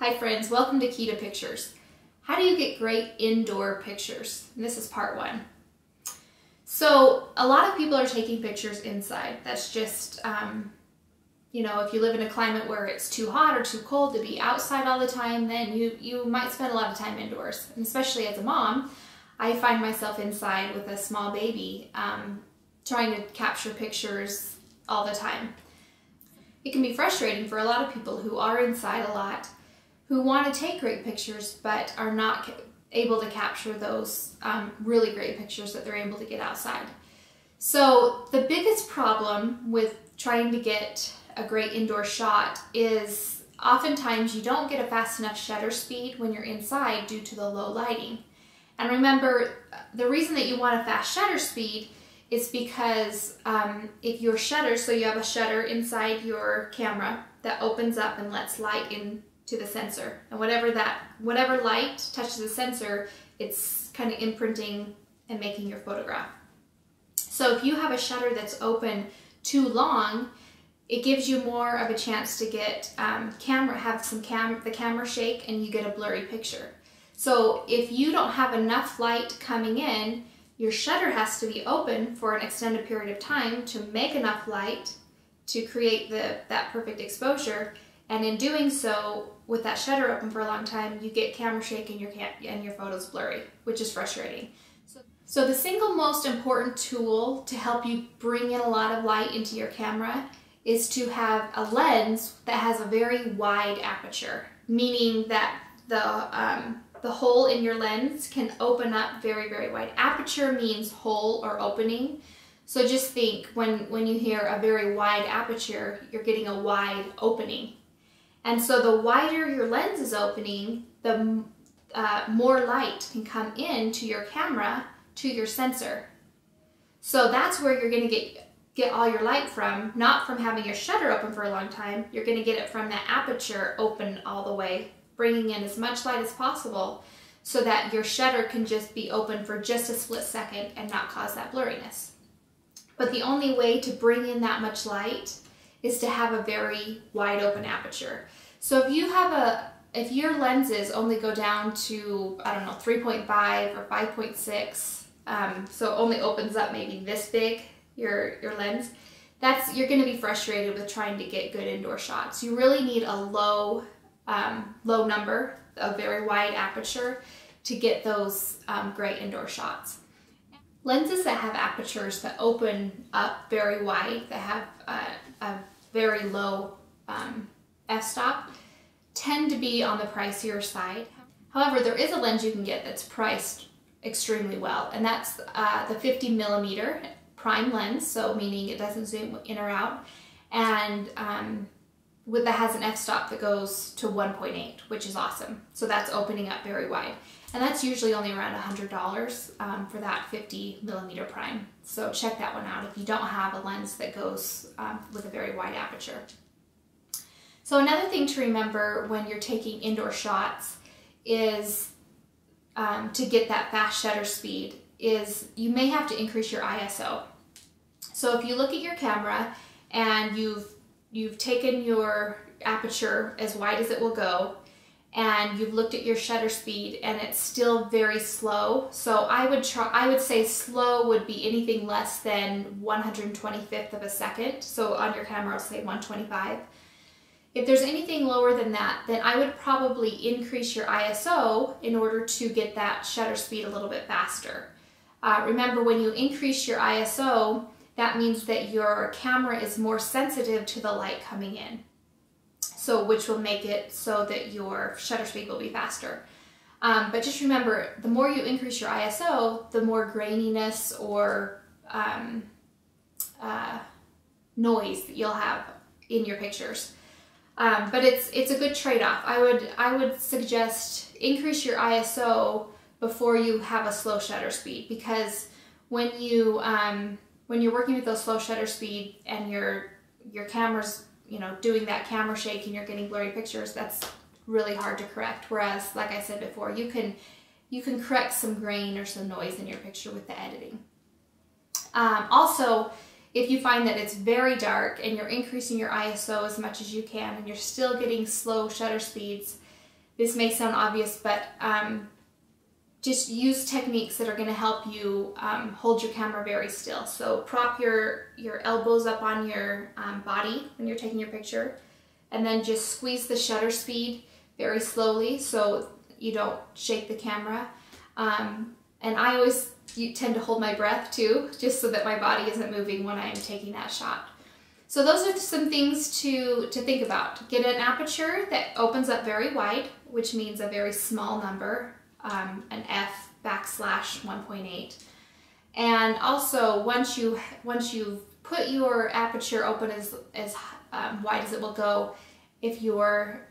Hi friends, welcome to Key to Pictures. How do you get great indoor pictures? And this is part one. So a lot of people are taking pictures inside. That's just, if you live in a climate where it's too hot or too cold to be outside all the time, then you might spend a lot of time indoors. And especially as a mom, I find myself inside with a small baby, trying to capture pictures all the time. It can be frustrating for a lot of people who are inside a lot, who want to take great pictures but are not able to capture those really great pictures that they're able to get outside. So the biggest problem with trying to get a great indoor shot is oftentimes you don't get a fast enough shutter speed when you're inside due to the low lighting. And remember, the reason that you want a fast shutter speed is because if your shutter, so you have a shutter inside your camera that opens up and lets light in to the sensor, and whatever light touches the sensor, it's kind of imprinting and making your photograph. So if you have a shutter that's open too long, it gives you more of a chance to get the camera shake and you get a blurry picture. So if you don't have enough light coming in, your shutter has to be open for an extended period of time to make enough light to create that perfect exposure. And in doing so, with that shutter open for a long time, you get camera shake and your photo's blurry, which is frustrating. So the single most important tool to help you bring in a lot of light into your camera is to have a lens that has a very wide aperture, meaning that the hole in your lens can open up very, very wide. Aperture means hole or opening. So just think, when you hear a very wide aperture, you're getting a wide opening. And so the wider your lens is opening, the more light can come into your camera to your sensor. So that's where you're going to get all your light from, not from having your shutter open for a long time. You're going to get it from that aperture open all the way, bringing in as much light as possible so that your shutter can just be open for just a split second and not cause that blurriness. But the only way to bring in that much light is to have a very wide open aperture. So if your lenses only go down to, 3.5 or 5.6, so it only opens up maybe this big, your lens, you're going to be frustrated with trying to get good indoor shots. You really need a low number, a very wide aperture to get those great indoor shots. Lenses that have apertures that open up very wide, that have a very low f-stop, tend to be on the pricier side. However, there is a lens you can get that's priced extremely well, and that's the 50mm prime lens, so meaning it doesn't zoom in or out, and that has an f-stop that goes to 1.8, which is awesome. So that's opening up very wide. And that's usually only around $100 for that 50mm prime. So check that one out if you don't have a lens that goes with a very wide aperture. So another thing to remember when you're taking indoor shots is to get that fast shutter speed is you may have to increase your ISO. So if you look at your camera and you've taken your aperture as wide as it will go, and you've looked at your shutter speed and it's still very slow. So I would say slow would be anything less than 1/125th of a second. So on your camera, I'll say 125. If there's anything lower than that, then I would probably increase your ISO in order to get that shutter speed a little bit faster. Remember, when you increase your ISO, that means that your camera is more sensitive to the light coming in. So which will make it so that your shutter speed will be faster. But just remember, the more you increase your ISO, the more graininess or noise that you'll have in your pictures. But it's a good trade-off. I would suggest increase your ISO before you have a slow shutter speed, because when you're working with those slow shutter speed and your camera's doing that camera shake and you're getting blurry pictures, that's really hard to correct. Whereas, like I said before, you can correct some grain or some noise in your picture with the editing. Also, if you find that it's very dark and you're increasing your ISO as much as you can and you're still getting slow shutter speeds, This may sound obvious, but just use techniques that are going to help you hold your camera very still. So prop your elbows up on your body when you're taking your picture, and then just squeeze the shutter speed very slowly so you don't shake the camera. And I always tend to hold my breath too, just so that my body isn't moving when I'm taking that shot. So those are some things to think about. Get an aperture that opens up very wide, which means a very small number, an f/1.8. And also, once you've put your aperture open as wide as it will go, if your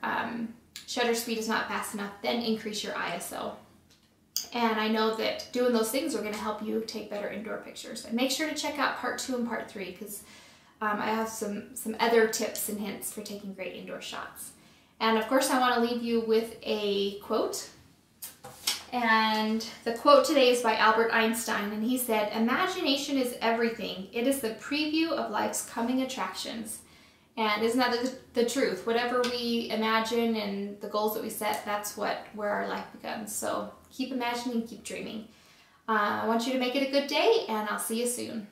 shutter speed is not fast enough, then increase your ISO. And I know that doing those things are going to help you take better indoor pictures. And make sure to check out part 2 and part 3, because I have some other tips and hints for taking great indoor shots. And of course, I want to leave you with a quote. And the quote today is by Albert Einstein, and he said, "Imagination is everything. It is the preview of life's coming attractions." And isn't that the truth? Whatever we imagine and the goals that we set, that's where our life begins. So keep imagining, keep dreaming. I want you to make it a good day, and I'll see you soon.